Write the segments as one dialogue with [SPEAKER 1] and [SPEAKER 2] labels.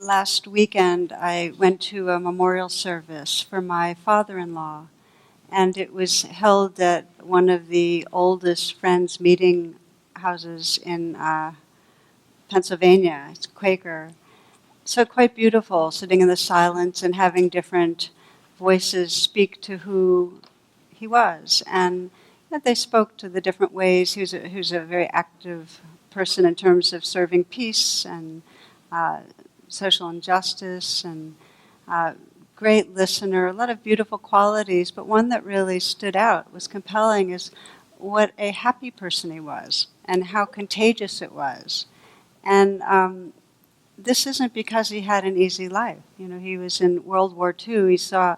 [SPEAKER 1] last weekend I went to a memorial service for my father-in-law, and it was held at one of the oldest Friends meeting houses in Pennsylvania. It's Quaker. So quite beautiful, sitting in the silence and having different voices speak to who he was. And they spoke to the different ways. He was a very active person in terms of serving peace and social injustice, and great listener, a lot of beautiful qualities, but one that really stood out, was compelling, is what a happy person he was and how contagious it was. And this isn't because he had an easy life. He was in World War II. He saw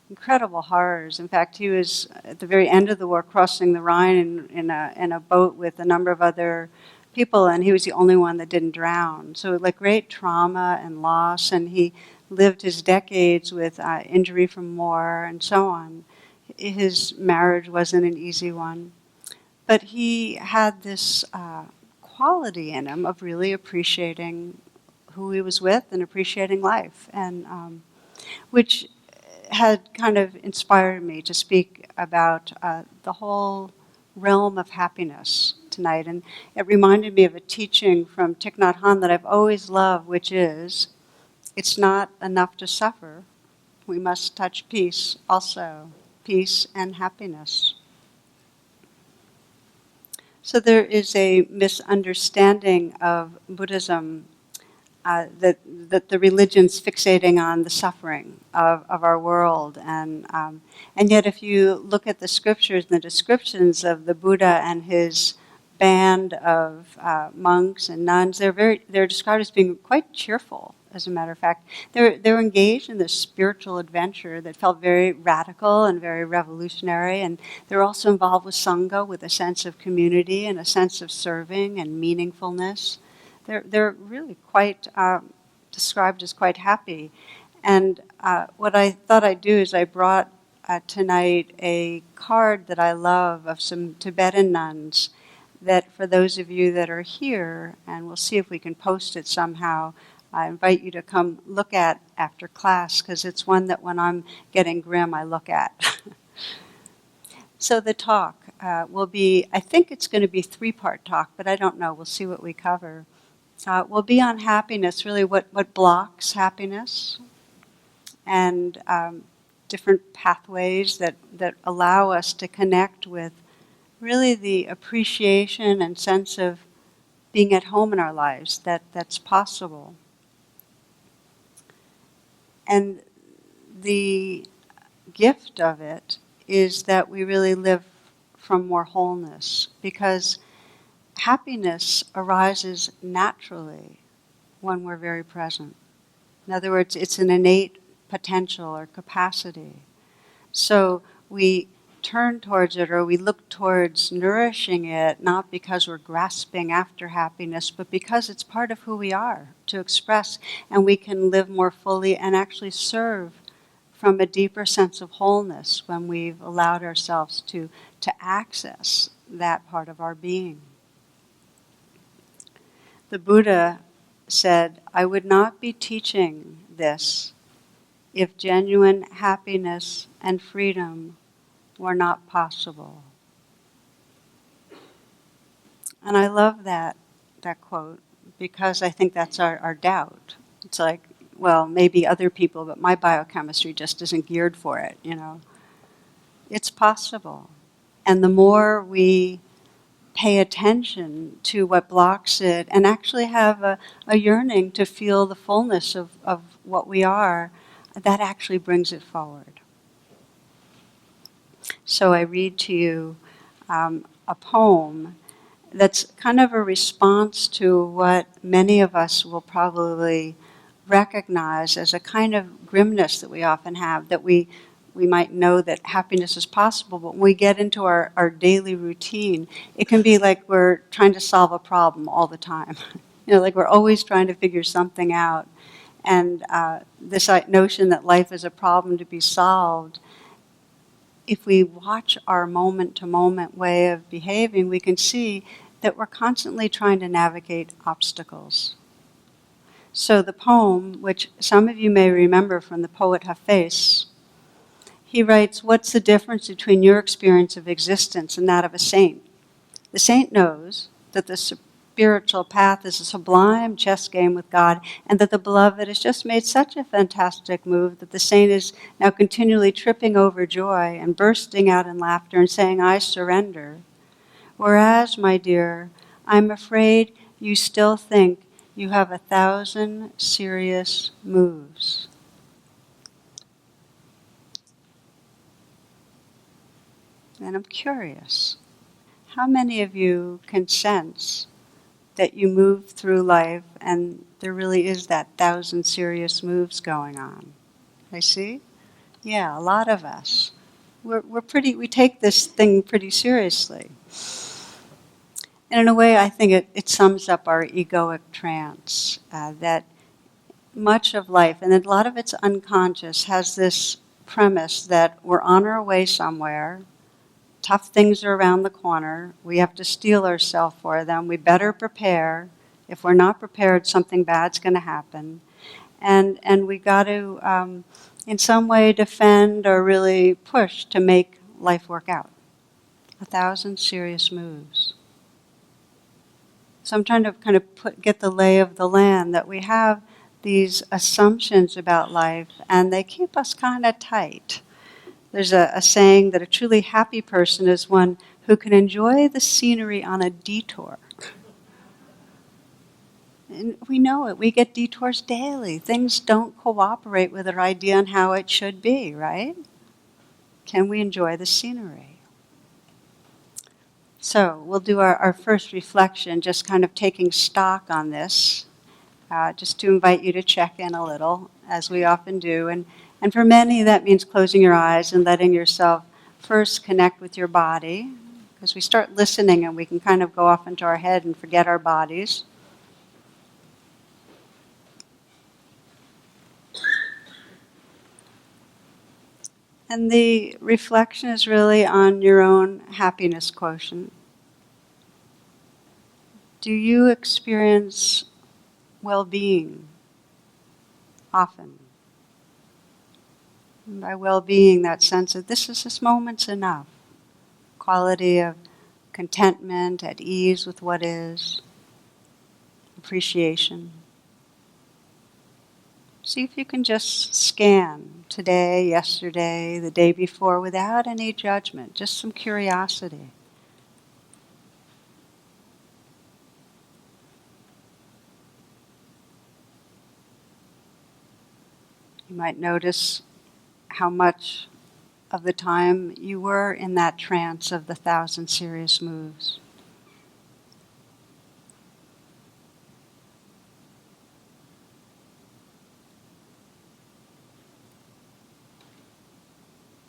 [SPEAKER 1] incredible horrors. In fact, he was at the very end of the war crossing the Rhine in a boat with a number of other people, and he was the only one that didn't drown. So great trauma and loss, and he lived his decades with injury from war and so on. His marriage wasn't an easy one. But he had this quality in him of really appreciating who he was with and appreciating life, and which had kind of inspired me to speak about the whole realm of happiness tonight. And it reminded me of a teaching from Thich Nhat Hanh that I've always loved, which is, it's not enough to suffer. We must touch peace also, peace and happiness. So there is a misunderstanding of Buddhism that the religion's fixating on the suffering of our world, and yet if you look at the scriptures and the descriptions of the Buddha and his band of monks and nuns, they're described as being quite cheerful. As a matter of fact, they're engaged in this spiritual adventure that felt very radical and very revolutionary, and they're also involved with sangha, with a sense of community and a sense of serving and meaningfulness. They're really quite described as quite happy. And what I thought I'd do is I brought tonight a card that I love of some Tibetan nuns, that for those of you that are here, and we'll see if we can post it somehow, I invite you to come look at after class, because it's one that when I'm getting grim, I look at. So the talk will be, I think it's going to be a 3-part talk, but I don't know. We'll see what we cover. We'll be on happiness, really what blocks happiness, and different pathways that allow us to connect with really the appreciation and sense of being at home in our lives, that's possible. And the gift of it is that we really live from more wholeness, because happiness arises naturally when we're very present. In other words, it's an innate potential or capacity. So we turn towards it, or we look towards nourishing it, not because we're grasping after happiness, but because it's part of who we are, to express, and we can live more fully and actually serve from a deeper sense of wholeness when we've allowed ourselves to access that part of our being. The Buddha said, I would not be teaching this if genuine happiness and freedom were not possible. And I love that quote, because I think that's our doubt. It's like, well, maybe other people, but my biochemistry just isn't geared for it, It's possible. And the more we pay attention to what blocks it and actually have a yearning to feel the fullness of what we are, that actually brings it forward. So I read to you a poem that's kind of a response to what many of us will probably recognize as a kind of grimness that we often have, that we might know that happiness is possible, but when we get into our daily routine, it can be like we're trying to solve a problem all the time. Like we're always trying to figure something out. And this notion that life is a problem to be solved, if we watch our moment-to-moment way of behaving, we can see that we're constantly trying to navigate obstacles. So the poem, which some of you may remember from the poet Hafez, he writes, "What's the difference between your experience of existence and that of a saint? The saint knows that the spiritual path is a sublime chess game with God, and that the beloved has just made such a fantastic move that the saint is now continually tripping over joy and bursting out in laughter and saying, 'I surrender.' Whereas, my dear, I'm afraid you still think you have 1,000 serious moves." And I'm curious, how many of you can sense that you move through life and there really is that 1,000 serious moves going on? I see? Yeah, a lot of us. We take this thing pretty seriously. And in a way, I think it sums up our egoic trance, that much of life, and a lot of it's unconscious, has this premise that we're on our way somewhere, tough things are around the corner, we have to steel ourselves for them, we better prepare. If we're not prepared, something bad's going to happen. And we got to, in some way, defend or really push to make life work out. 1,000 serious moves. So I'm trying to kind of get the lay of the land, that we have these assumptions about life and they keep us kind of tight. There's a saying that a truly happy person is one who can enjoy the scenery on a detour. And we know it. We get detours daily. Things don't cooperate with our idea on how it should be, right? Can we enjoy the scenery? So we'll do our first reflection, just kind of taking stock on this, just to invite you to check in a little, as we often do. And for many, that means closing your eyes and letting yourself first connect with your body, because we start listening and we can kind of go off into our head and forget our bodies. And the reflection is really on your own happiness quotient. Do you experience well-being often? And by well-being, that sense of this moment's enough. Quality of contentment, at ease with what is, appreciation. See if you can just scan today, yesterday, the day before, without any judgment, just some curiosity. You might notice how much of the time you were in that trance of the 1,000 serious moves.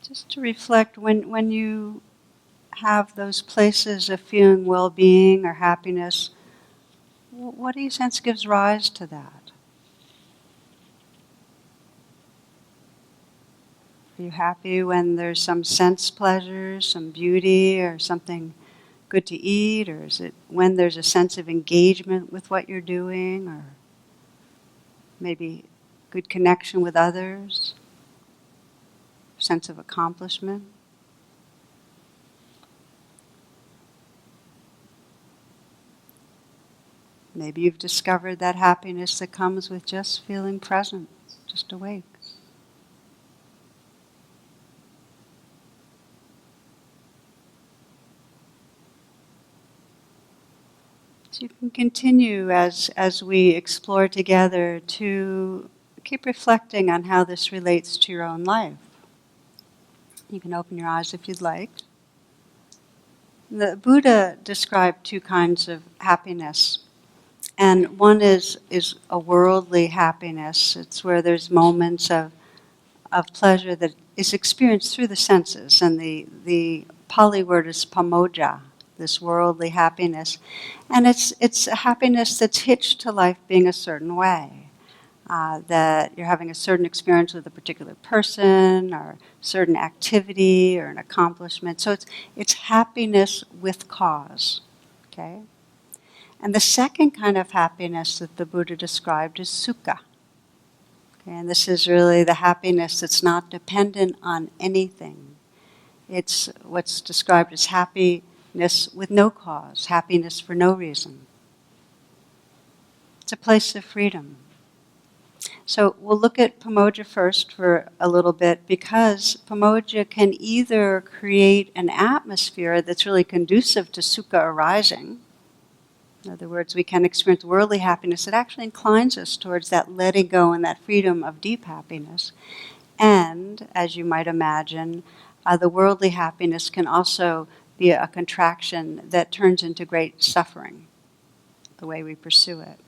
[SPEAKER 1] Just to reflect, when you have those places of feeling well-being or happiness, what do you sense gives rise to that? Are you happy when there's some sense pleasure, some beauty, or something good to eat? Or is it when there's a sense of engagement with what you're doing, or maybe good connection with others, sense of accomplishment? Maybe you've discovered that happiness that comes with just feeling present, just awake. So you can continue as we explore together to keep reflecting on how this relates to your own life. You can open your eyes if you'd like. The Buddha described two kinds of happiness. And one is a worldly happiness. It's where there's moments of pleasure that is experienced through the senses. And the Pali word is pamoja, this worldly happiness. And it's a happiness that's hitched to life being a certain way. That you're having a certain experience with a particular person or certain activity or an accomplishment. So it's happiness with cause. Okay? And the second kind of happiness that the Buddha described is sukha. Okay, and this is really the happiness that's not dependent on anything. It's what's described as happiness with no cause, happiness for no reason. It's a place of freedom. So we'll look at Pamoja first for a little bit, because Pamoja can either create an atmosphere that's really conducive to sukha arising. In other words, we can experience worldly happiness that actually inclines us towards that letting go and that freedom of deep happiness. And, as you might imagine, the worldly happiness can also be a contraction that turns into great suffering, the way we pursue it.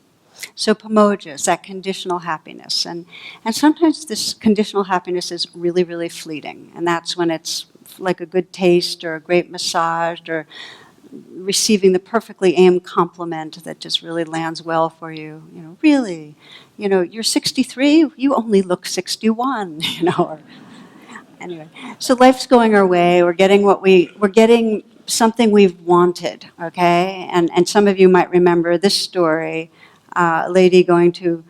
[SPEAKER 1] So pamoja is that conditional happiness. And sometimes this conditional happiness is really, really fleeting. And that's when it's like a good taste or a great massage or receiving the perfectly aimed compliment that just really lands well for you. You know, really, you know, you're 63, you only look 61, you know. Or, anyway, so life's going our way. We're getting something we've wanted, okay? And some of you might remember this story. A lady going to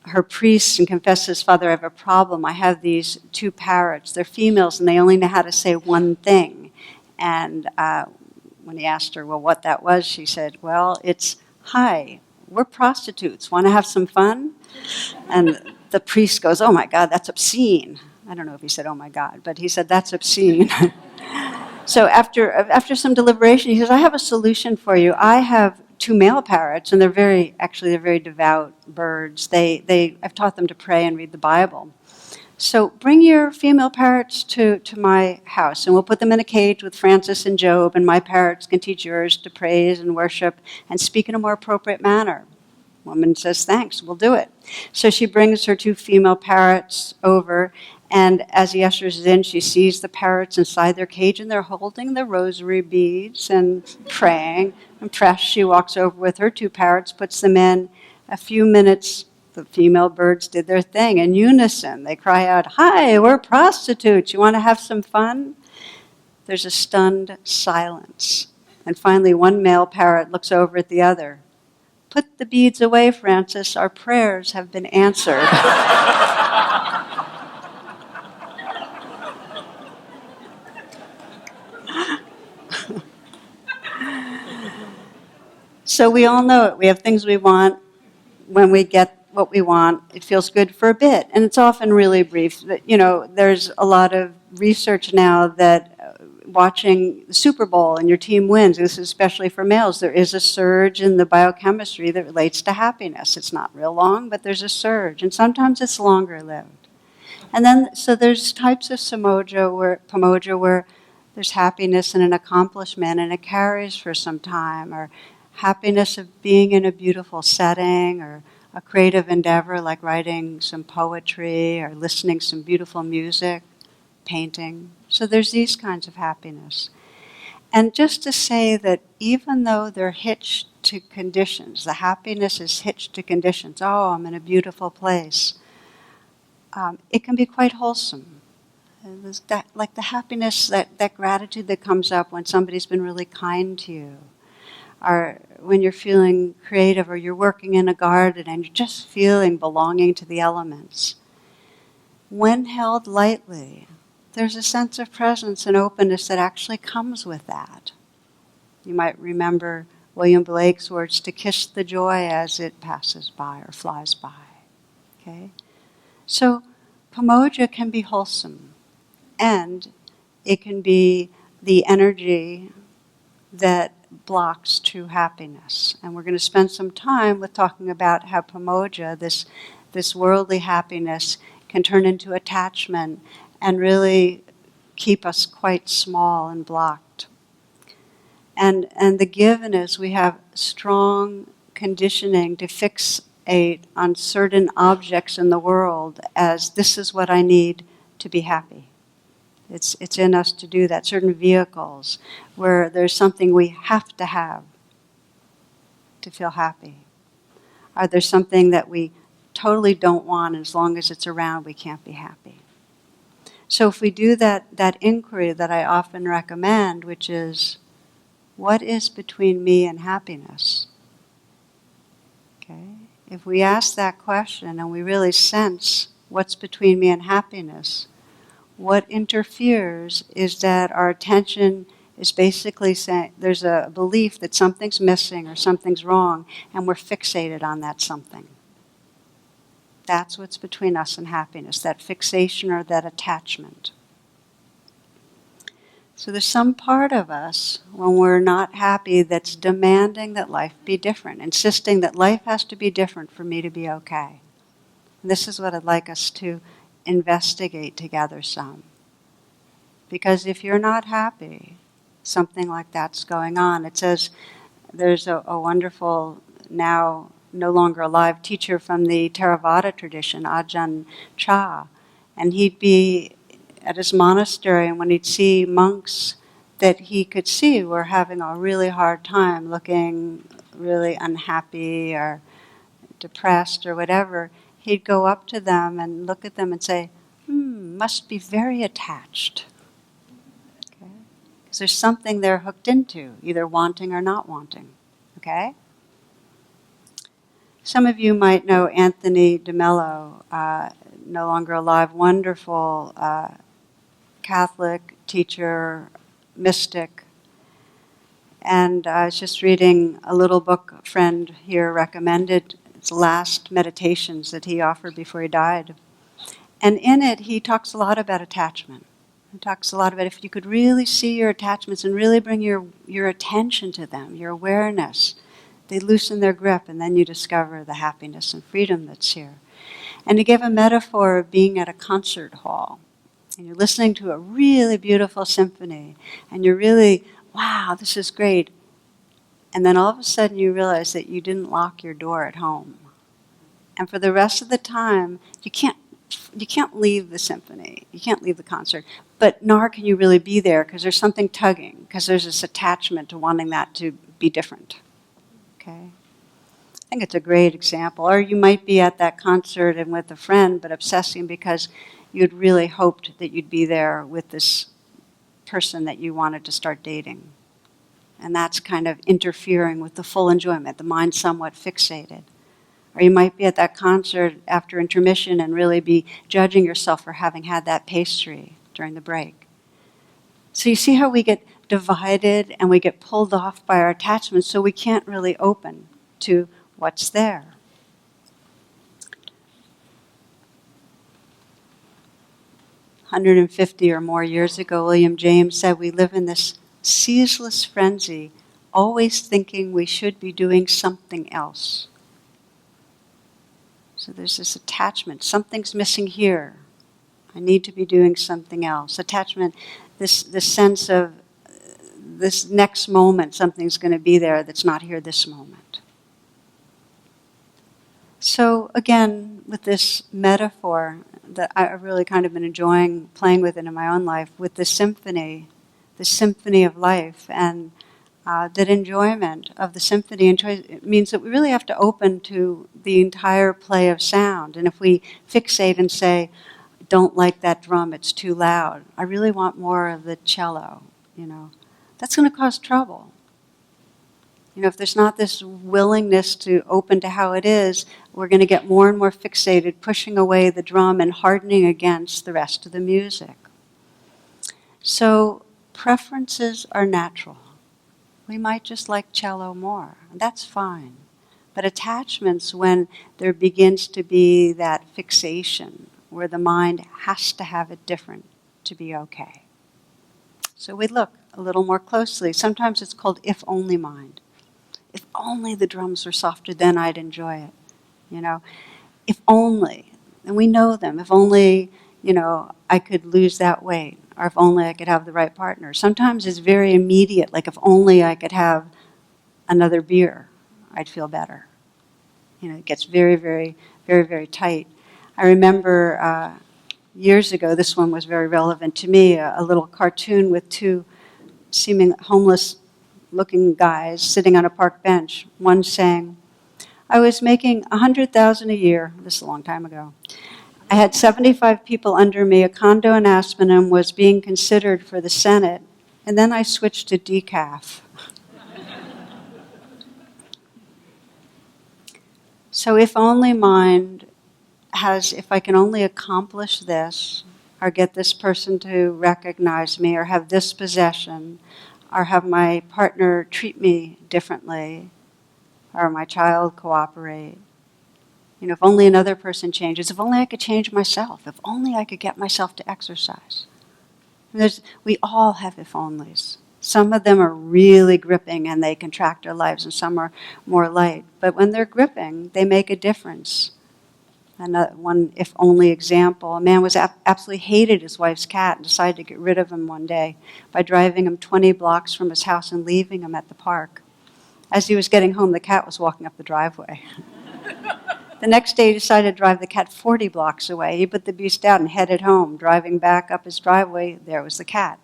[SPEAKER 1] her priest and confesses, "Father, I have a problem. I have these two parrots. They're females and they only know how to say one thing." And when he asked her, well, what that was, she said, "Well, it's, hi, we're prostitutes. Want to have some fun?" And the priest goes, "Oh my God, that's obscene." I don't know if he said, "Oh my God," but he said, "That's obscene." So after some deliberation, he says, "I have a solution for you. I have two male parrots, and they're very devout birds. I've taught them to pray and read the Bible. So bring your female parrots to my house, and we'll put them in a cage with Francis and Job, and my parrots can teach yours to praise and worship and speak in a more appropriate manner." Woman says, "Thanks, we'll do it." So she brings her two female parrots over, and as he ushers in, she sees the parrots inside their cage, and they're holding the rosary beads and praying. Impressed, she walks over with her two parrots, puts them in. A few minutes, the female birds did their thing in unison. They cry out, "Hi, we're prostitutes. You want to have some fun?" There's a stunned silence. And finally, one male parrot looks over at the other. "Put the beads away, Francis. Our prayers have been answered." So we all know it. We have things we want. When we get what we want, it feels good for a bit. And it's often really brief. You know, there's a lot of research now that watching the Super Bowl and your team wins, this is especially for males, there is a surge in the biochemistry that relates to happiness. It's not real long, but there's a surge. And sometimes it's longer lived. And then, so there's types of pamoja where there's happiness in an accomplishment and it carries for some time, or happiness of being in a beautiful setting, or a creative endeavor like writing some poetry or listening to some beautiful music, painting. So there's these kinds of happiness. And just to say that even though they're hitched to conditions, the happiness is hitched to conditions. Oh, I'm in a beautiful place. It can be quite wholesome. There's that, like the happiness, that gratitude that comes up when somebody's been really kind to you, or when you're feeling creative, or you're working in a garden and you're just feeling belonging to the elements. When held lightly, there's a sense of presence and openness that actually comes with that. You might remember William Blake's words, "to kiss the joy as it passes by or flies by." Okay? So pamoja can be wholesome, and it can be the energy that blocks true happiness. And we're going to spend some time with talking about how pamoja, this worldly happiness, can turn into attachment and really keep us quite small and blocked. And the given is we have strong conditioning to fixate on certain objects in the world as this is what I need to be happy. It's in us to do that. Certain vehicles where there's something we have to have to feel happy. Or there's something that we totally don't want, and as long as it's around, we can't be happy. So if we do that inquiry that I often recommend, which is, what is between me and happiness? Okay? If we ask that question and we really sense what's between me and happiness, what interferes is that our attention is basically saying there's a belief that something's missing or something's wrong, and we're fixated on that something. That's what's between us and happiness, that fixation or that attachment. So there's some part of us, when we're not happy, that's demanding that life be different, insisting that life has to be different for me to be okay. And this is what I'd like us to investigate together some. Because if you're not happy, something like that's going on. It says there's a wonderful, now no longer alive teacher from the Theravada tradition, Ajahn Chah, and he'd be at his monastery, and when he'd see monks that he could see were having a really hard time, looking really unhappy or depressed or whatever, he'd go up to them and look at them and say, must be very attached. Okay? Because there's something they're hooked into, either wanting or not wanting. Okay? Some of you might know Anthony DeMello, no longer alive, wonderful Catholic teacher, mystic. And I was just reading a little book a friend here recommended. It's Last Meditations that he offered before he died. And in it, he talks a lot about attachment. He talks a lot about if you could really see your attachments and really bring your attention to them, your awareness, they loosen their grip, and then you discover the happiness and freedom that's here. And he gave a metaphor of being at a concert hall. And you're listening to a really beautiful symphony, and you're really, wow, this is great. And then all of a sudden you realize that you didn't lock your door at home. And for the rest of the time, you can't leave the symphony, you can't leave the concert, but nor can you really be there because there's something tugging, because there's this attachment to wanting that to be different. Okay? I think it's a great example. Or you might be at that concert and with a friend, but obsessing because you'd really hoped that you'd be there with this person that you wanted to start dating. And that's kind of interfering with the full enjoyment, the mind somewhat fixated. Or you might be at that concert after intermission and really be judging yourself for having had that pastry during the break. So you see how we get divided and we get pulled off by our attachments, so we can't really open to what's there. "150 or more years ago, William James said we live in this ceaseless frenzy, always thinking we should be doing something else. So there's this attachment. Something's missing here. I need to be doing something else. Attachment, this sense of this next moment, something's going to be there that's not here this moment. So again, with this metaphor that I've really kind of been enjoying playing with it in my own life, with the symphony of life, and that enjoyment of the symphony it means that we really have to open to the entire play of sound. And if we fixate and say, don't like that drum, it's too loud, I really want more of the cello, that's going to cause trouble. If there's not this willingness to open to how it is, we're going to get more and more fixated, pushing away the drum and hardening against the rest of the music. So preferences are natural. We might just like cello more, and that's fine. But attachments, when there begins to be that fixation, where the mind has to have it different to be okay. So we look a little more closely. Sometimes it's called if-only mind. If only the drums were softer, then I'd enjoy it. If only, and we know them, if only, I could lose that weight, or if only I could have the right partner. Sometimes it's very immediate, like if only I could have another beer, I'd feel better. It gets very, very, very, very tight. I remember years ago, this one was very relevant to me, a little cartoon with two seeming homeless-looking guys sitting on a park bench. One saying, I was making $100,000 a year, this is a long time ago. I had 75 people under me, a condo in Aspen, and was being considered for the Senate, and then I switched to decaf. So if only mind has, if I can only accomplish this, or get this person to recognize me, or have this possession, or have my partner treat me differently, or my child cooperate. If only another person changes, if only I could change myself, if only I could get myself to exercise. We all have if onlys. Some of them are really gripping and they contract our lives, and some are more light. But when they're gripping, they make a difference. One if only example, a man was absolutely hated his wife's cat and decided to get rid of him one day by driving him 20 blocks from his house and leaving him at the park. As he was getting home, the cat was walking up the driveway. The next day he decided to drive the cat 40 blocks away. He put the beast down and headed home. Driving back up his driveway, there was the cat.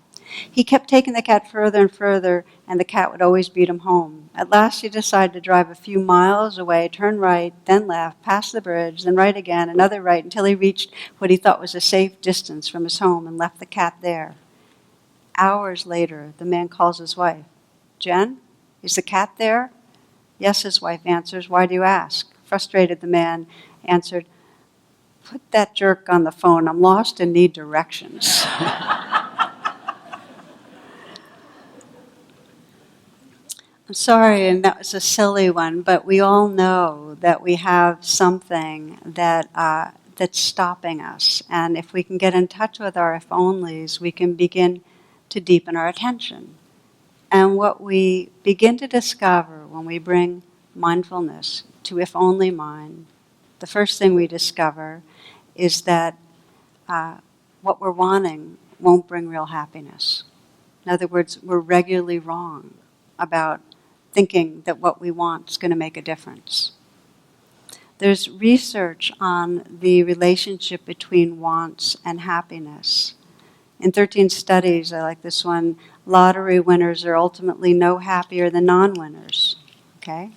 [SPEAKER 1] He kept taking the cat further and further, and the cat would always beat him home. At last he decided to drive a few miles away, turn right, then left, past the bridge, then right again, another right, until he reached what he thought was a safe distance from his home and left the cat there. Hours later, the man calls his wife. "Jen, is the cat there?" "Yes," his wife answers. "Why do you ask?" Frustrated, the man answered, "Put that jerk on the phone. I'm lost and need directions." I'm sorry, and that was a silly one, but we all know that we have something that's stopping us. And if we can get in touch with our if-onlys, we can begin to deepen our attention. And what we begin to discover when we bring mindfulness to if-only mind, the first thing we discover is that what we're wanting won't bring real happiness. In other words, we're regularly wrong about thinking that what we want is going to make a difference. There's research on the relationship between wants and happiness. In 13 studies, I like this one, lottery winners are ultimately no happier than non-winners. Okay?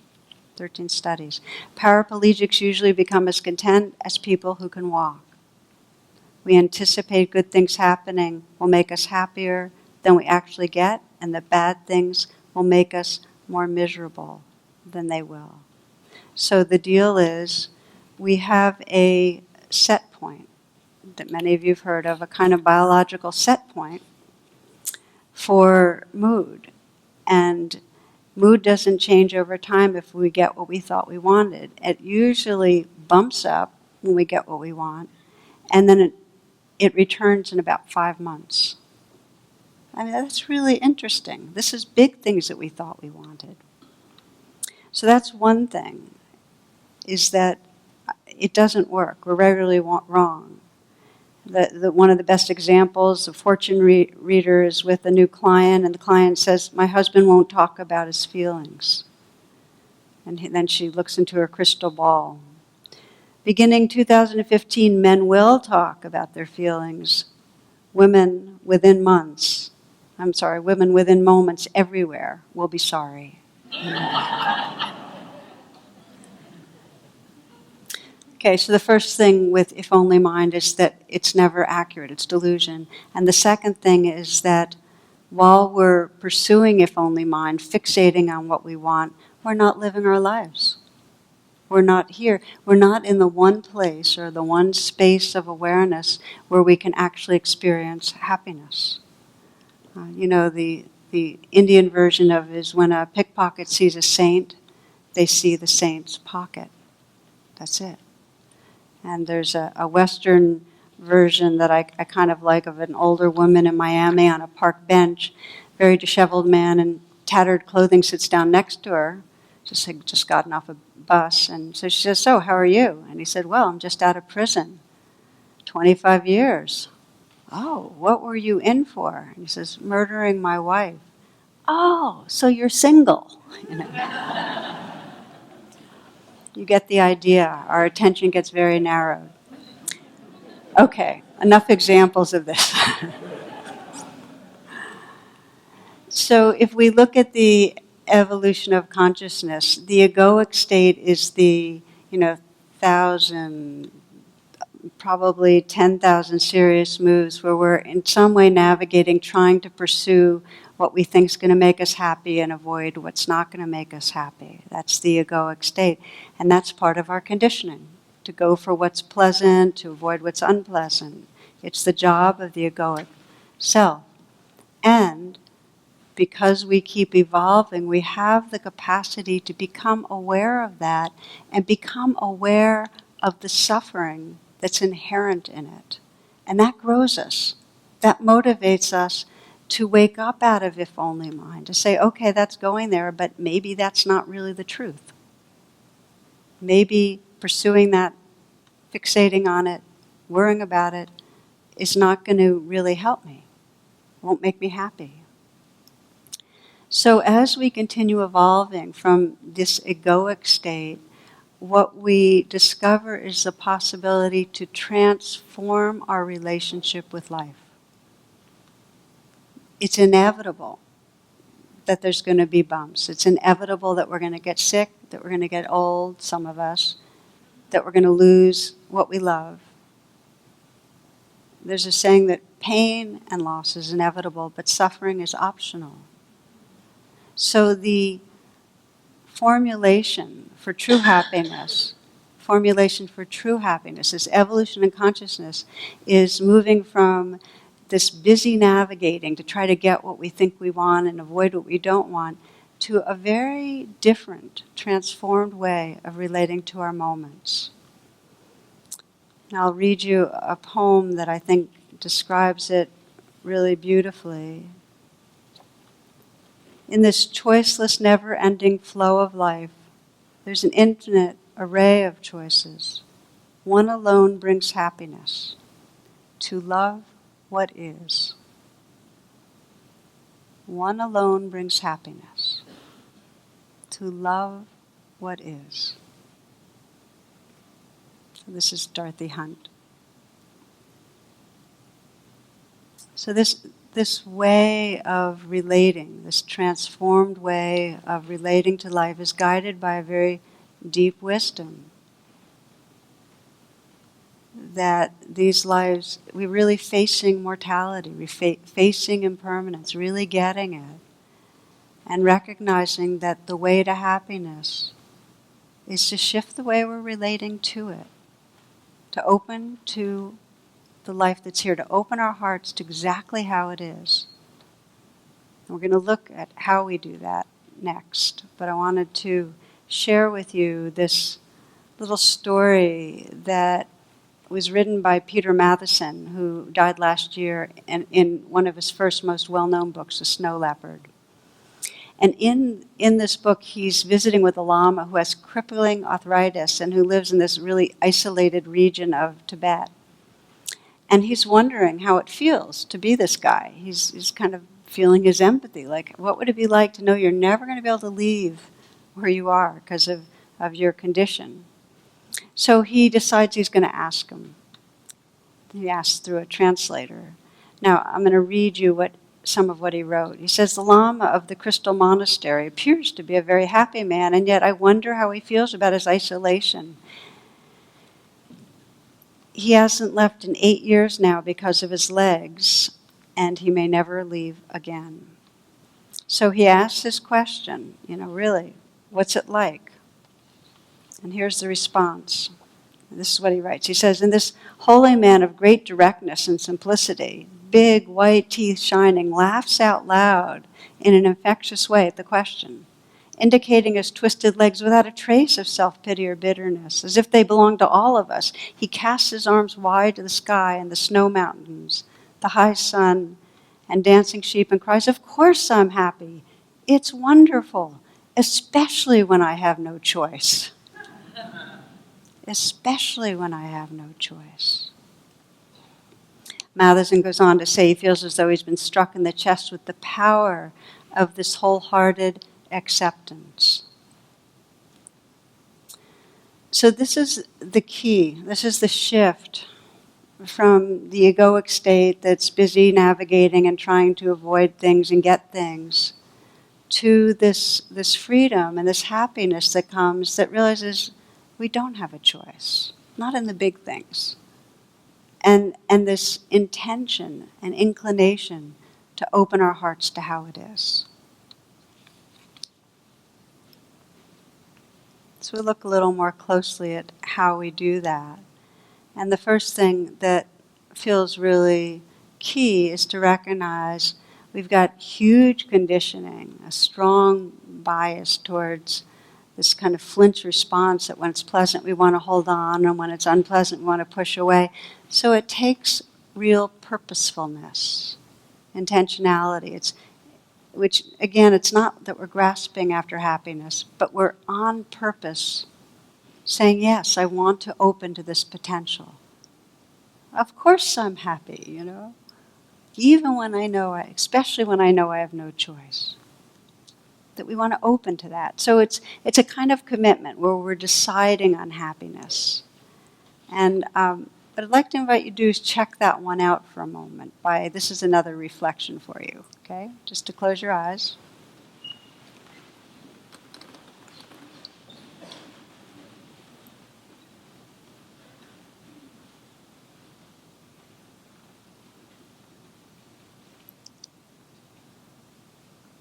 [SPEAKER 1] 13 studies. Paraplegics usually become as content as people who can walk. We anticipate good things happening will make us happier than we actually get, and the bad things will make us more miserable than they will. So the deal is, we have a set point that many of you have heard of, a kind of biological set point for mood. And mood doesn't change over time if we get what we thought we wanted. It usually bumps up when we get what we want, and then it returns in about 5 months. I mean, that's really interesting. This is big things that we thought we wanted. So that's one thing, is that it doesn't work. We're regularly wrong. One of the best examples, a fortune reader is with a new client, and the client says, "My husband won't talk about his feelings." And then she looks into her crystal ball. Beginning 2015, men will talk about their feelings. Women within moments everywhere will be sorry. Okay, so the first thing with if only mind is that it's never accurate, it's delusion. And the second thing is that while we're pursuing if only mind, fixating on what we want, we're not living our lives. We're not here. We're not in the one place or the one space of awareness where we can actually experience happiness. The Indian version of it is when a pickpocket sees a saint, they see the saint's pocket. That's it. And there's a Western version that I kind of like, of an older woman in Miami on a park bench, very disheveled man in tattered clothing sits down next to her, just gotten off a bus, and so she says, "So, how are you?" And he said, "Well, I'm just out of prison, 25 years. "Oh, what were you in for?" And he says, "Murdering my wife." "Oh, so you're single." You get the idea. Our attention gets very narrowed. Okay, enough examples of this. So if we look at the evolution of consciousness, the egoic state is the, 1,000, probably 10,000 serious moves where we're in some way navigating, trying to pursue what we think is going to make us happy and avoid what's not going to make us happy. That's the egoic state. And that's part of our conditioning, to go for what's pleasant, to avoid what's unpleasant. It's the job of the egoic self. And because we keep evolving, we have the capacity to become aware of that and become aware of the suffering that's inherent in it. And that grows us. That motivates us to wake up out of if only mind, to say, okay, that's going there, but maybe that's not really the truth. Maybe pursuing that, fixating on it, worrying about it, is not going to really help me, won't make me happy. So as we continue evolving from this egoic state, what we discover is the possibility to transform our relationship with life. It's inevitable that there's going to be bumps. It's inevitable that we're going to get sick, that we're going to get old, some of us, that we're going to lose what we love. There's a saying that pain and loss is inevitable, but suffering is optional. So the formulation for true happiness, this evolution in consciousness, is moving from this busy navigating to try to get what we think we want and avoid what we don't want, to a very different, transformed way of relating to our moments. And I'll read you a poem that I think describes it really beautifully. In this choiceless, never-ending flow of life, there's an infinite array of choices. One alone brings happiness: to love what is. One alone brings happiness: to love what is. So this is Dorothy Hunt. So this way of relating, this transformed way of relating to life, is guided by a very deep wisdom. That these lives, we're really facing mortality, we're facing impermanence, really getting it, and recognizing that the way to happiness is to shift the way we're relating to it, to open to the life that's here, to open our hearts to exactly how it is. And we're going to look at how we do that next, but I wanted to share with you this little story that was written by Peter Matthiessen, who died last year, in one of his first most well-known books, The Snow Leopard. And in this book, he's visiting with a Lama who has crippling arthritis and who lives in this really isolated region of Tibet. And he's wondering how it feels to be this guy. He's kind of feeling his empathy, like, what would it be like to know you're never going to be able to leave where you are because of your condition? So he decides he's going to ask him. He asks through a translator. Now, I'm going to read you some of what he wrote. He says, the Lama of the Crystal Monastery appears to be a very happy man, and yet I wonder how he feels about his isolation. He hasn't left in 8 years now because of his legs, and he may never leave again. So he asks this question, really, what's it like? And here's the response. This is what he writes. He says, in this holy man of great directness and simplicity, big white teeth shining, laughs out loud in an infectious way at the question, indicating his twisted legs without a trace of self-pity or bitterness, as if they belonged to all of us. He casts his arms wide to the sky and the snow mountains, the high sun, and dancing sheep, and cries, of course I'm happy. It's wonderful, especially when I have no choice. Especially when I have no choice. Matthiessen goes on to say he feels as though he's been struck in the chest with the power of this wholehearted acceptance. So this is the key. This is the shift from the egoic state that's busy navigating and trying to avoid things and get things, to this freedom and this happiness that comes, that realizes we don't have a choice, not in the big things. And this intention and inclination to open our hearts to how it is. So we look a little more closely at how we do that. And the first thing that feels really key is to recognize we've got huge conditioning, a strong bias towards this kind of flinch response that when it's pleasant we want to hold on, and when it's unpleasant we want to push away. So it takes real purposefulness, intentionality. Which again, it's not that we're grasping after happiness, but we're on purpose saying, yes, I want to open to this potential. Of course I'm happy, even when especially when I know I have no choice. That we want to open to that. So it's a kind of commitment where we're deciding on happiness. And what I'd like to invite you to do is check that one out for a moment. This is another reflection for you, okay? Just to close your eyes.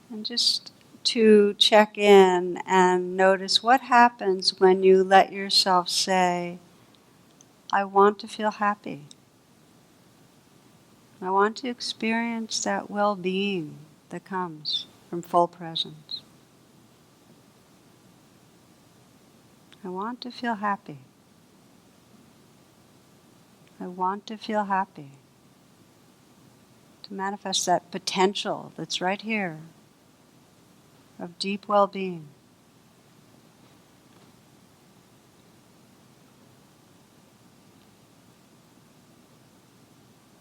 [SPEAKER 1] And just to check in and notice what happens when you let yourself say, I want to feel happy. I want to experience that well-being that comes from full presence. I want to feel happy. I want to feel happy. To manifest that potential that's right here of deep well-being.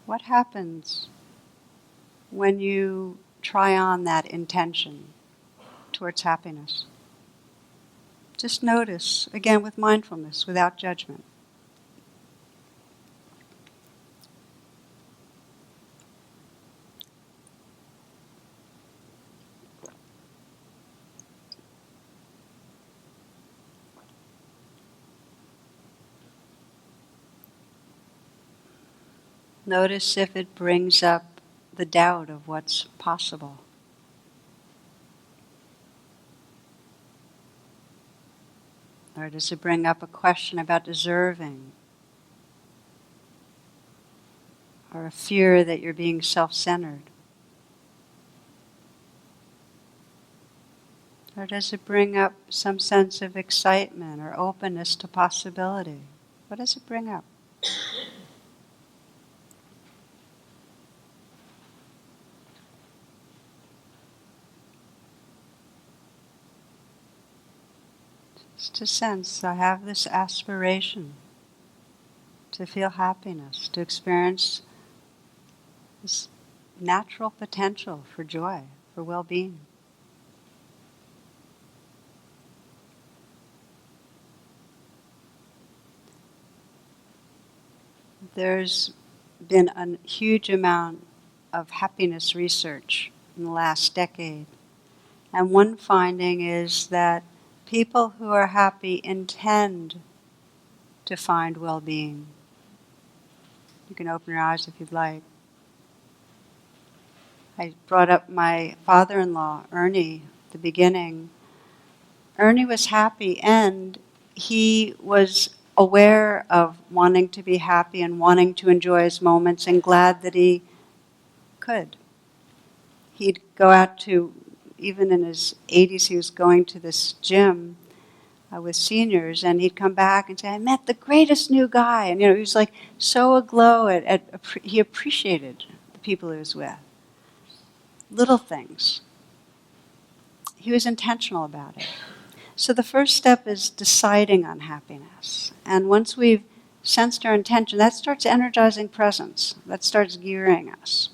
[SPEAKER 1] What happens when you try on that intention towards happiness? Just notice, again with mindfulness, without judgment. Notice if it brings up the doubt of what's possible. Or does it bring up a question about deserving? Or a fear that you're being self-centered? Or does it bring up some sense of excitement or openness to possibility? What does it bring up? Just to sense, I have this aspiration to feel happiness, to experience this natural potential for joy, for well-being. There's been a huge amount of happiness research in the last decade. And one finding is that people who are happy intend to find well-being. You can open your eyes if you'd like. I brought up my father-in-law, Ernie, at the beginning. Ernie was happy, and he was aware of wanting to be happy and wanting to enjoy his moments and glad that he could. He'd go out to, even in his 80s, he was going to this gym with seniors, and he'd come back and say, I met the greatest new guy. And he was like so aglow he appreciated the people he was with. Little things. He was intentional about it. So the first step is deciding on happiness. And once we've sensed our intention, that starts energizing presence. That starts gearing us.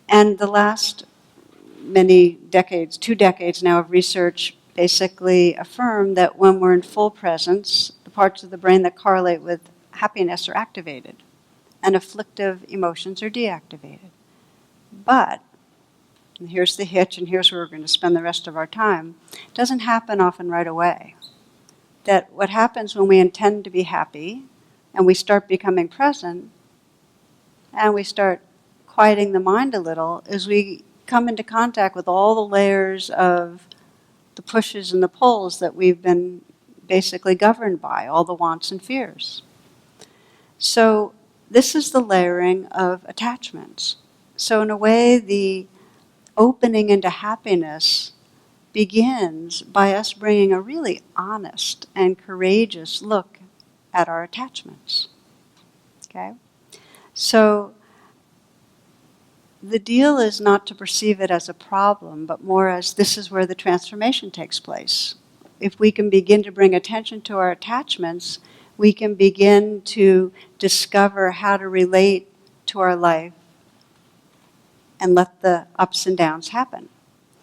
[SPEAKER 1] And the last many decades, 2 decades now of research, basically affirm that when we're in full presence, the parts of the brain that correlate with happiness are activated, and afflictive emotions are deactivated. But, and here's the hitch, and here's where we're going to spend the rest of our time, it doesn't happen often right away. That what happens when we intend to be happy, and we start becoming present, and we start quieting the mind a little is we come into contact with all the layers of the pushes and the pulls that we've been basically governed by, all the wants and fears. So this is the layering of attachments. So in a way, the opening into happiness begins by us bringing a really honest and courageous look at our attachments. Okay? So the deal is not to perceive it as a problem, but more as this is where the transformation takes place. If we can begin to bring attention to our attachments, we can begin to discover how to relate to our life and let the ups and downs happen.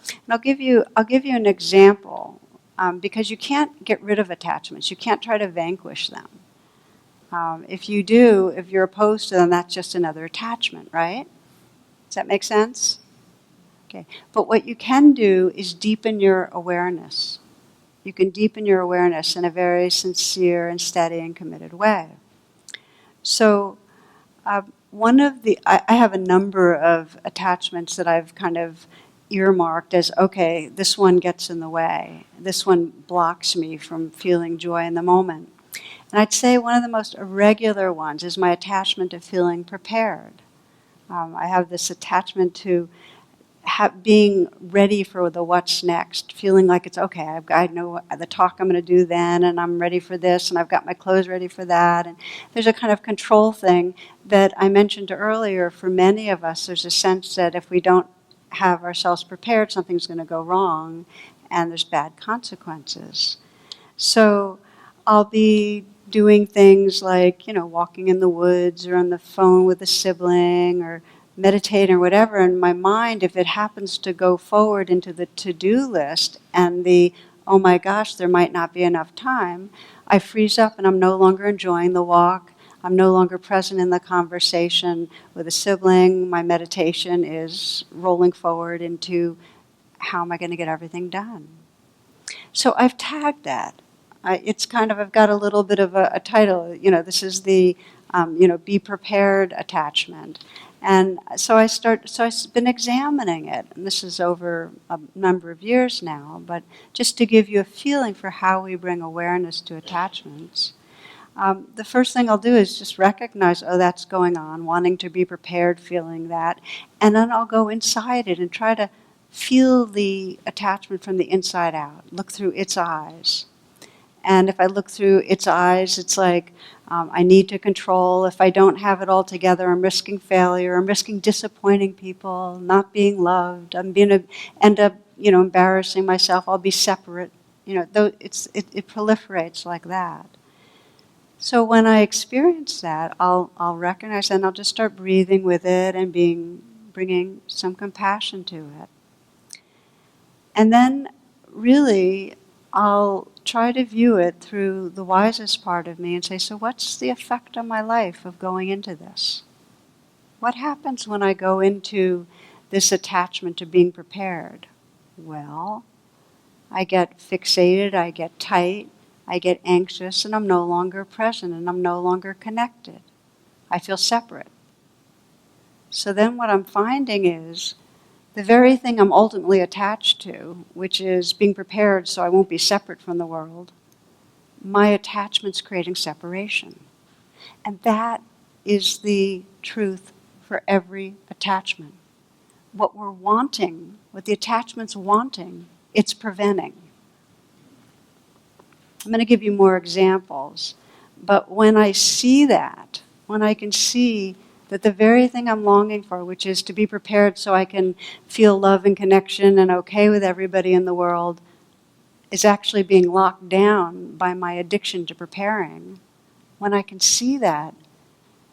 [SPEAKER 1] And I'll give you an example, because you can't get rid of attachments. You can't try to vanquish them. If you're opposed to them, that's just another attachment, right? Does that make sense? Okay. But what you can do is deepen your awareness. You can deepen your awareness in a very sincere and steady and committed way. So I have a number of attachments that I've kind of earmarked as, okay, this one gets in the way. This one blocks me from feeling joy in the moment. And I'd say one of the most irregular ones is my attachment to feeling prepared. I have this attachment to being ready for the what's next, feeling like it's okay, I know the talk I'm going to do then, and I'm ready for this, and I've got my clothes ready for that. And there's a kind of control thing that I mentioned earlier. For many of us, there's a sense that if we don't have ourselves prepared, something's going to go wrong, and there's bad consequences. So I'll be doing things like, walking in the woods or on the phone with a sibling or meditating or whatever, and my mind, if it happens to go forward into the to-do list and the, oh my gosh, there might not be enough time, I freeze up and I'm no longer enjoying the walk. I'm no longer present in the conversation with a sibling. My meditation is rolling forward into how am I going to get everything done? So I've tagged that. I've got a little bit of a title, this is the, be prepared attachment. And so I've been examining it, and this is over a number of years now, but just to give you a feeling for how we bring awareness to attachments. The first thing I'll do is just recognize, oh, that's going on, wanting to be prepared, feeling that, and then I'll go inside it and try to feel the attachment from the inside out, look through its eyes. And if I look through its eyes, it's like, I need to control. If I don't have it all together, I'm risking failure. I'm risking disappointing people, not being loved. I'm going to end up, embarrassing myself. I'll be separate. It proliferates like that. So when I experience that, I'll recognize and I'll just start breathing with it and bringing some compassion to it. And then, really, I'll try to view it through the wisest part of me and say, so what's the effect on my life of going into this? What happens when I go into this attachment to being prepared? Well, I get fixated, I get tight, I get anxious, and I'm no longer present, and I'm no longer connected. I feel separate. So then what I'm finding is the very thing I'm ultimately attached to, which is being prepared so I won't be separate from the world, my attachment's creating separation. And that is the truth for every attachment. What we're wanting, what the attachment's wanting, it's preventing. I'm going to give you more examples. But when I see that, when I can see that the very thing I'm longing for, which is to be prepared so I can feel love and connection and okay with everybody in the world, is actually being locked down by my addiction to preparing, when I can see that,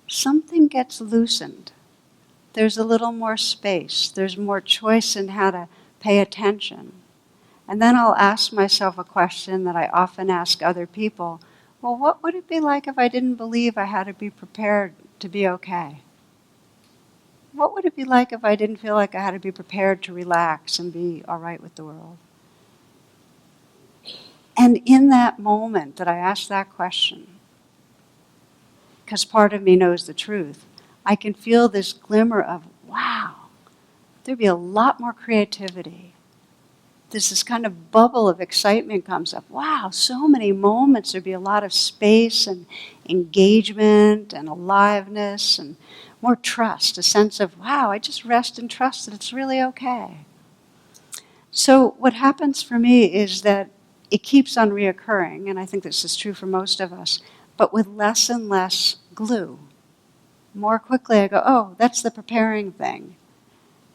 [SPEAKER 1] something gets loosened. There's a little more space. There's more choice in how to pay attention. And then I'll ask myself a question that I often ask other people. Well, what would it be like if I didn't believe I had to be prepared to be okay? What would it be like if I didn't feel like I had to be prepared to relax and be all right with the world? And in that moment that I ask that question, because part of me knows the truth, I can feel this glimmer of, wow, there'd be a lot more creativity. This kind of bubble of excitement comes up. Wow, so many moments. There'd be a lot of space and engagement and aliveness and more trust, a sense of, wow, I just rest and trust that it's really okay. So what happens for me is that it keeps on reoccurring, and I think this is true for most of us, but with less and less glue. More quickly I go, oh, that's the preparing thing.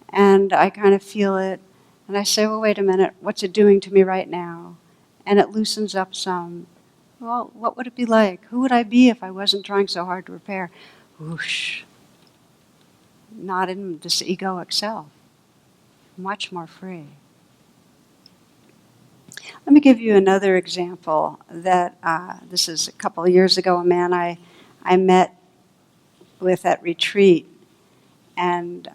[SPEAKER 1] And I kind of feel it, and I say, well, wait a minute, what's it doing to me right now? And it loosens up some. Well, what would it be like? Who would I be if I wasn't trying so hard to prepare? Whoosh. Not in this egoic self. Much more free. Let me give you another example that this is a couple of years ago, a man I met with at retreat, and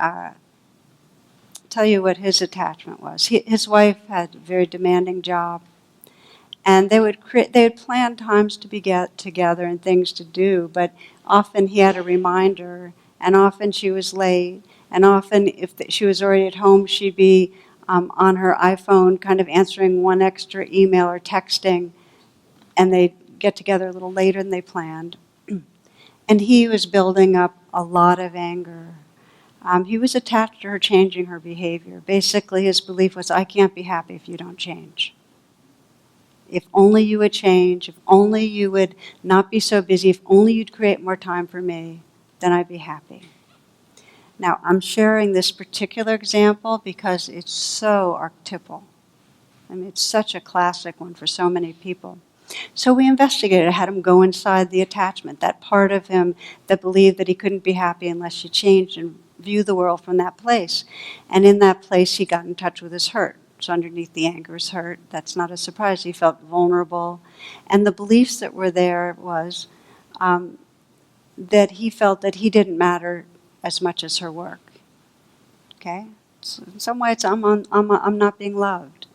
[SPEAKER 1] tell you what his attachment was. His wife had a very demanding job, and they would plan times to get together and things to do, but often he had a reminder, and often she was late, and often if she was already at home, she'd be on her iPhone kind of answering one extra email or texting, and they'd get together a little later than they planned. And he was building up a lot of anger. He was attached to her changing her behavior. Basically, his belief was, I can't be happy if you don't change. If only you would change, if only you would not be so busy, if only you'd create more time for me, then I'd be happy. Now, I'm sharing this particular example because it's so archetypal. I mean, it's such a classic one for so many people. So we investigated, had him go inside the attachment, that part of him that believed that he couldn't be happy unless he changed and view the world from that place. And in that place, he got in touch with his hurt. So underneath the anger is hurt. That's not a surprise. He felt vulnerable. And the beliefs that were there was that he felt that he didn't matter as much as her work. Okay? So in some ways, I'm not being loved.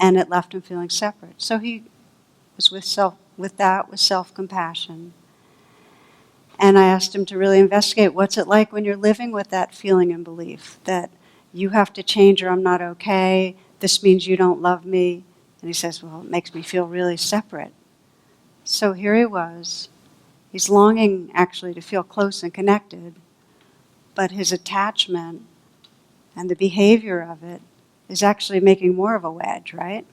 [SPEAKER 1] And it left him feeling separate. So he was with self-compassion. And I asked him to really investigate what's it like when you're living with that feeling and belief that you have to change or I'm not okay, this means you don't love me. And he says, well, it makes me feel really separate. So here he was. He's longing actually to feel close and connected, but his attachment and the behavior of it is actually making more of a wedge, right?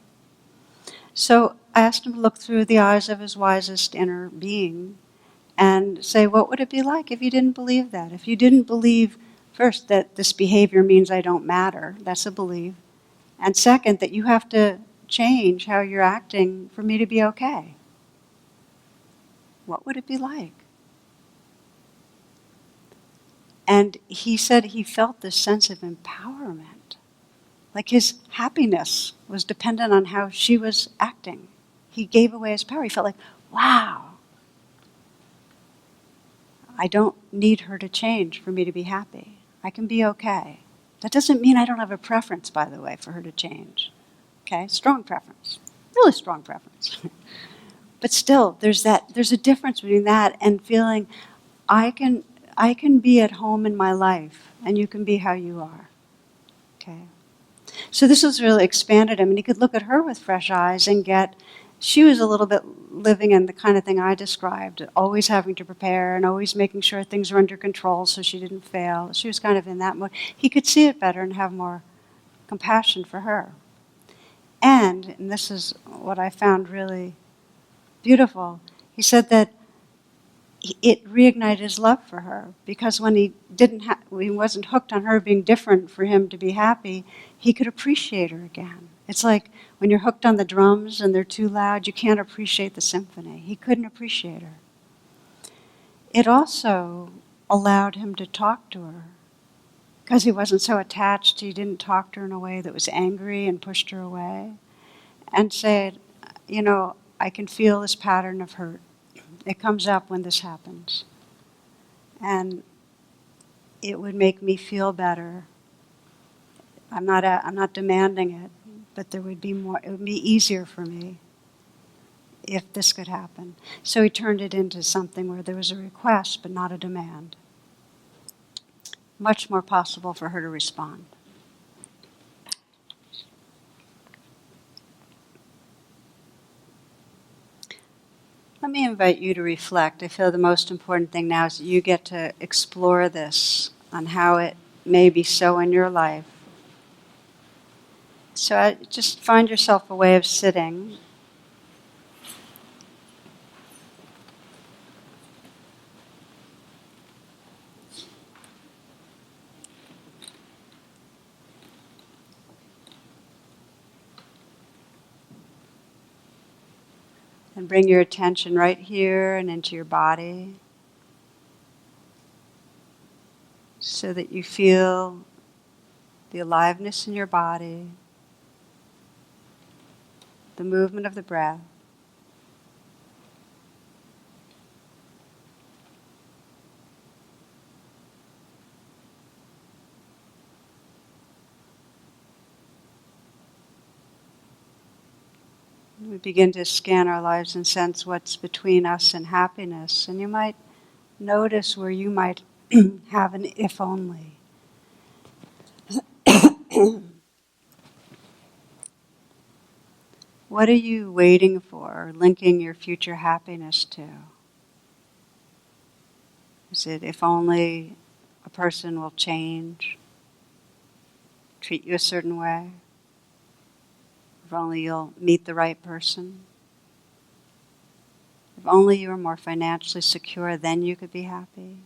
[SPEAKER 1] So I asked him to look through the eyes of his wisest inner being and say, what would it be like if you didn't believe that? If you didn't believe, first, that this behavior means I don't matter, that's a belief. And second, that you have to change how you're acting for me to be okay. What would it be like? And he said he felt this sense of empowerment. Like his happiness was dependent on how she was acting. He gave away his power. He felt like, wow, I don't need her to change for me to be happy. I can be okay. That doesn't mean I don't have a preference, by the way, for her to change. Okay, strong preference, really strong preference. But still, there's a difference between that and feeling I can be at home in my life and you can be how you are. Okay. So this was really expanded him, and he could look at her with fresh eyes and get, she was a little bit living in the kind of thing I described, always having to prepare and always making sure things were under control so she didn't fail. She was kind of in that mode. He could see it better and have more compassion for her. And this is what I found really beautiful, he said that it reignited his love for her, because when he wasn't hooked on her being different for him to be happy, he could appreciate her again. It's like when you're hooked on the drums and they're too loud, you can't appreciate the symphony. He couldn't appreciate her. It also allowed him to talk to her, because he wasn't so attached. He didn't talk to her in a way that was angry and pushed her away, and said, I can feel this pattern of hurt. It comes up when this happens. And it would make me feel better. I'm not demanding it, but it would be easier for me if this could happen. So he turned it into something where there was a request, but not a demand. Much more possible for her to respond. Let me invite you to reflect. I feel the most important thing now is that you get to explore this on how it may be so in your life. So just find yourself a way of sitting. And bring your attention right here and into your body so that you feel the aliveness in your body, the movement of the breath. We begin to scan our lives and sense what's between us and happiness. And you might notice where you might have an if only. What are you waiting for or linking your future happiness to? Is it if only a person will change, treat you a certain way? If only you'll meet the right person? If only you were more financially secure, then you could be happy?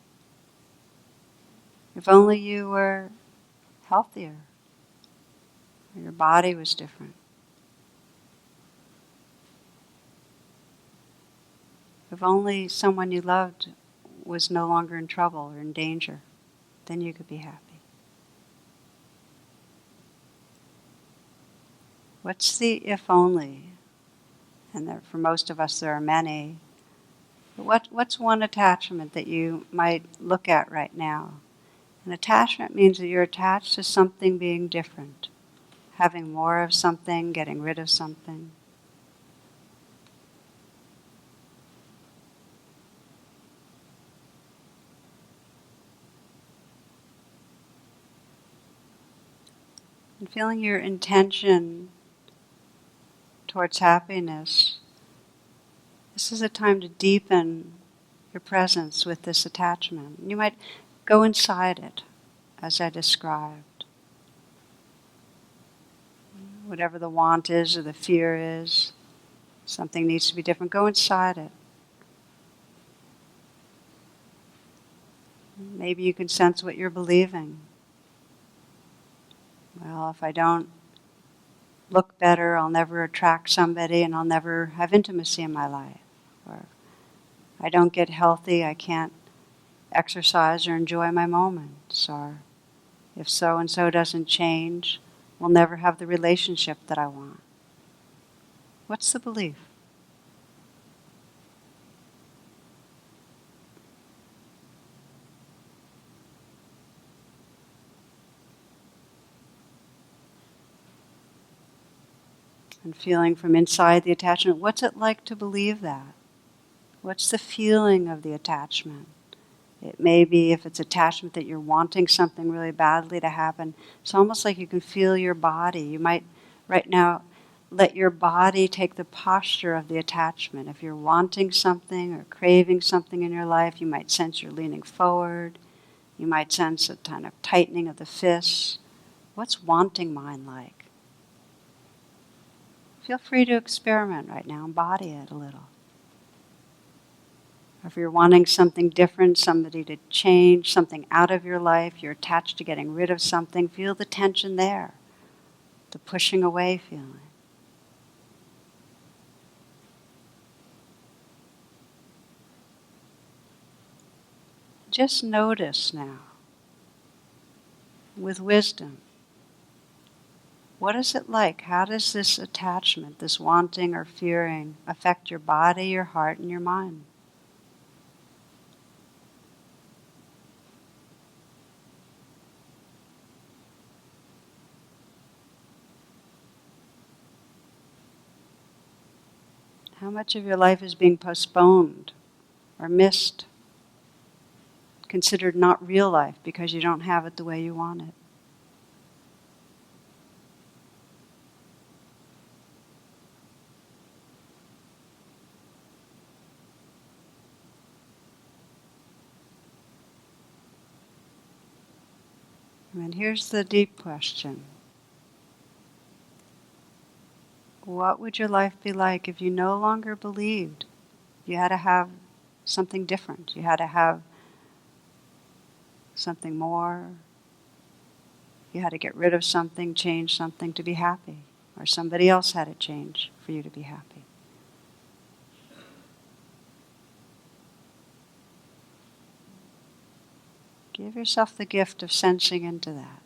[SPEAKER 1] If only you were healthier, or your body was different? If only someone you loved was no longer in trouble or in danger, then you could be happy. What's the if only? And there, for most of us there are many. But what's one attachment that you might look at right now? An attachment means that you're attached to something being different, having more of something, getting rid of something. And feeling your intention towards happiness, this is a time to deepen your presence with this attachment. You might go inside it, as I described. Whatever the want is or the fear is, something needs to be different, go inside it. Maybe you can sense what you're believing. Well, if I don't look better, I'll never attract somebody and I'll never have intimacy in my life. Or I don't get healthy, I can't exercise or enjoy my moments. Or if so-and-so doesn't change, we'll never have the relationship that I want. What's the belief? And feeling from inside the attachment, what's it like to believe that? What's the feeling of the attachment? It may be, if it's attachment, that you're wanting something really badly to happen. It's almost like you can feel your body. You might, right now, let your body take the posture of the attachment. If you're wanting something or craving something in your life, you might sense you're leaning forward. You might sense a kind of tightening of the fists. What's wanting mind like? Feel free to experiment right now, embody it a little. If you're wanting something different, somebody to change, something out of your life, you're attached to getting rid of something, feel the tension there, the pushing away feeling. Just notice now, with wisdom, what is it like? How does this attachment, this wanting or fearing, affect your body, your heart, and your mind? How much of your life is being postponed or missed, considered not real life because you don't have it the way you want it? And here's the deep question. What would your life be like if you no longer believed you had to have something different? You had to have something more. You had to get rid of something, change something to be happy. Or somebody else had to change for you to be happy. Give yourself the gift of sensing into that.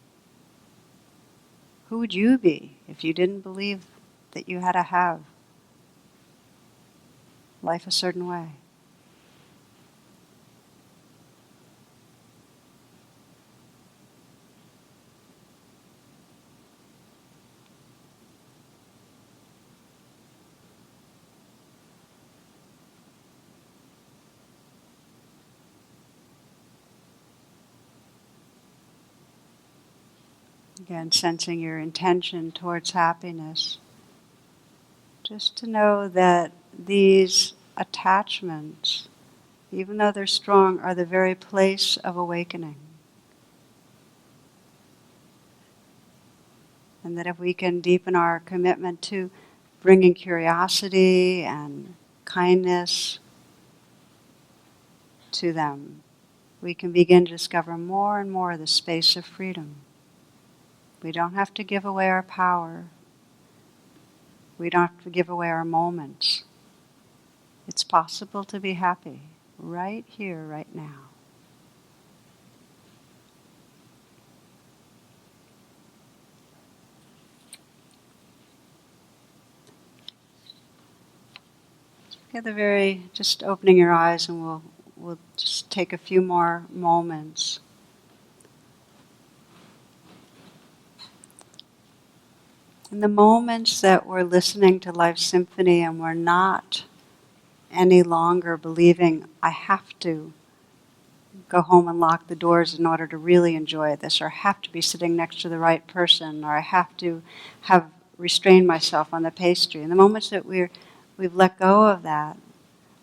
[SPEAKER 1] Who would you be if you didn't believe that you had to have life a certain way? Again, sensing your intention towards happiness. Just to know that these attachments, even though they're strong, are the very place of awakening. And that if we can deepen our commitment to bringing curiosity and kindness to them, we can begin to discover more and more the space of freedom. We don't have to give away our power. We don't have to give away our moments. It's possible to be happy right here, right now. Just opening your eyes, and we'll just take a few more moments. In the moments that we're listening to Life's Symphony and we're not any longer believing, I have to go home and lock the doors in order to really enjoy this, or I have to be sitting next to the right person, or I have to have restrained myself on the pastry. In the moments that we've let go of that,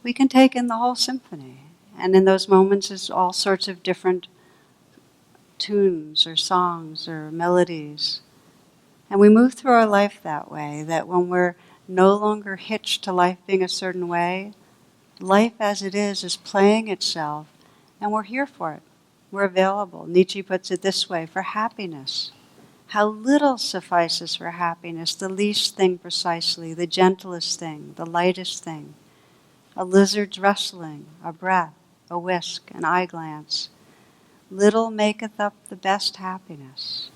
[SPEAKER 1] we can take in the whole symphony. And in those moments, it's all sorts of different tunes or songs or melodies. And we move through our life that way, that when we're no longer hitched to life being a certain way, life as it is playing itself, and we're here for it. We're available. Nietzsche puts it this way, for happiness. How little suffices for happiness, the least thing precisely, the gentlest thing, the lightest thing. A lizard's rustling, a breath, a whisk, an eye glance. Little maketh up the best happiness.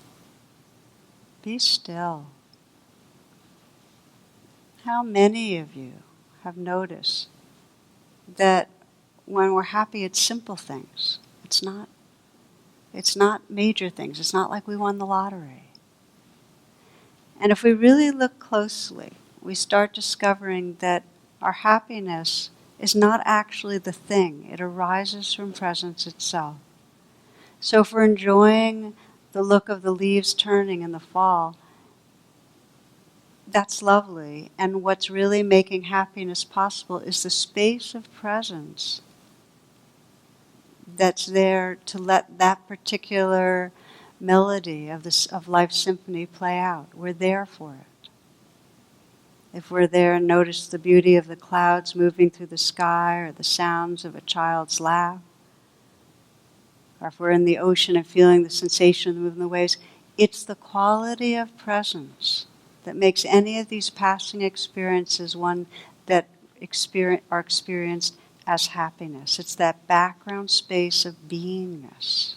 [SPEAKER 1] Be still. How many of you have noticed that when we're happy, it's simple things. It's not major things. It's not like we won the lottery. And if we really look closely, we start discovering that our happiness is not actually the thing. It arises from presence itself. So if we're enjoying the look of the leaves turning in the fall, that's lovely. And what's really making happiness possible is the space of presence that's there to let that particular melody of Life's Symphony play out. We're there for it. If we're there and notice the beauty of the clouds moving through the sky, or the sounds of a child's laugh, or if we're in the ocean and feeling the sensation of the moving waves, it's the quality of presence that makes any of these passing experiences one that are experienced as happiness. It's that background space of beingness.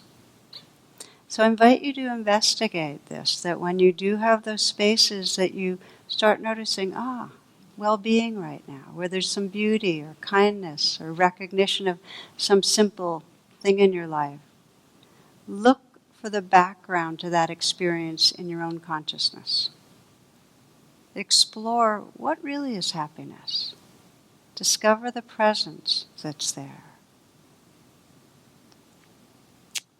[SPEAKER 1] So I invite you to investigate this, that when you do have those spaces that you start noticing, well-being right now, where there's some beauty or kindness or recognition of some simple thing in your life, look for the background to that experience in your own consciousness. Explore what really is happiness. Discover the presence that's there.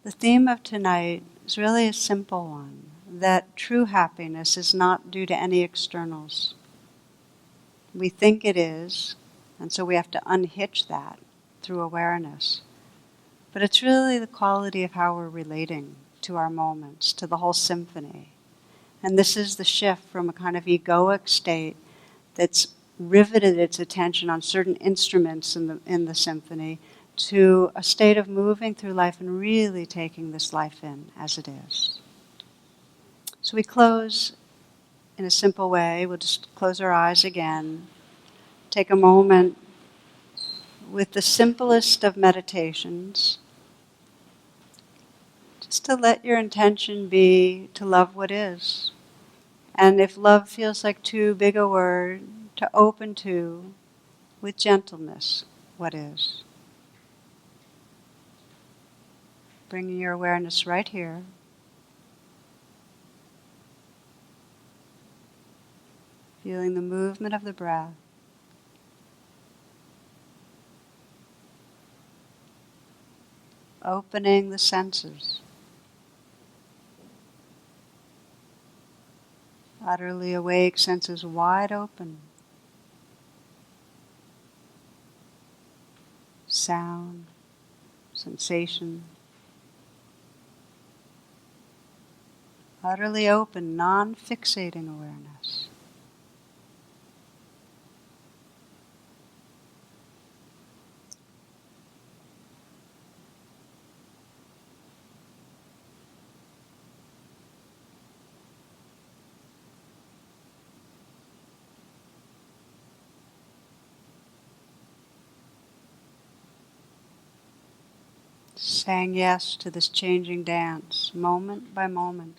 [SPEAKER 1] The theme of tonight is really a simple one, that true happiness is not due to any externals. We think it is, and so we have to unhitch that through awareness. But it's really the quality of how we're relating to our moments, to the whole symphony. And this is the shift from a kind of egoic state that's riveted its attention on certain instruments in the symphony to a state of moving through life and really taking this life in as it is. So we close in a simple way. We'll just close our eyes again. Take a moment with the simplest of meditations, just to let your intention be to love what is. And if love feels like too big a word, to open to, with gentleness, what is. Bringing your awareness right here. Feeling the movement of the breath. Opening the senses. Utterly awake, senses wide open. Sound, sensation. Utterly open, non-fixating awareness. Saying yes to this changing dance, moment by moment.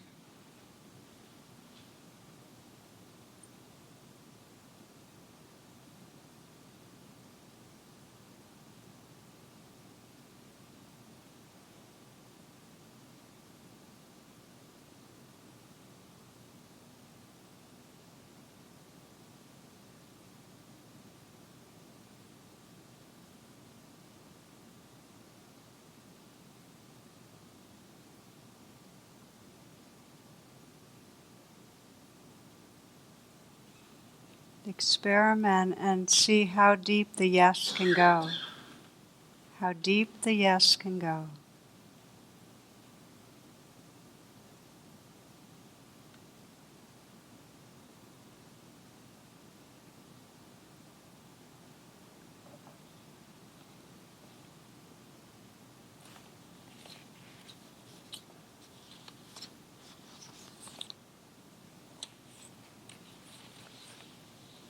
[SPEAKER 1] Experiment and see how deep the yes can go. How deep the yes can go.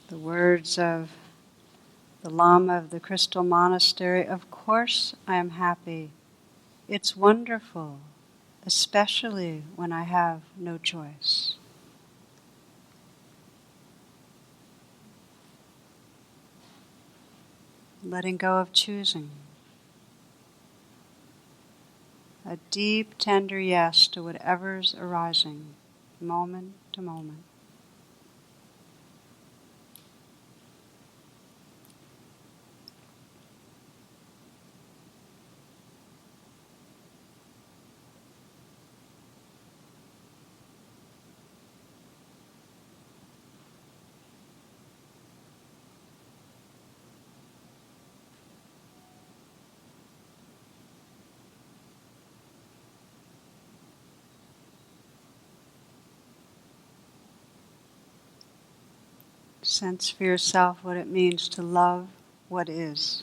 [SPEAKER 1] The words of the Lama of the Crystal Monastery, of course I am happy. It's wonderful, especially when I have no choice. Letting go of choosing. A deep, tender yes to whatever's arising, moment to moment. Sense for yourself what it means to love what is.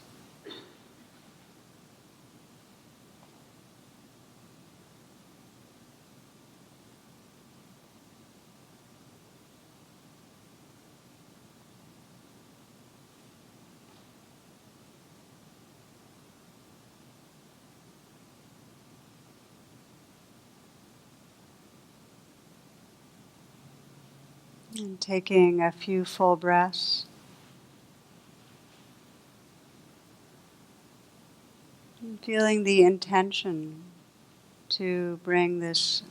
[SPEAKER 1] And taking a few full breaths. And feeling the intention to bring this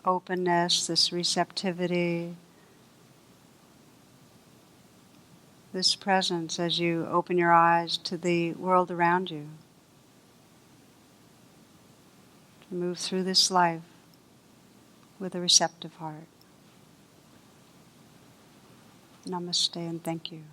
[SPEAKER 1] openness, this receptivity, this presence as you open your eyes to the world around you. To move through this life with a receptive heart. Namaste and thank you.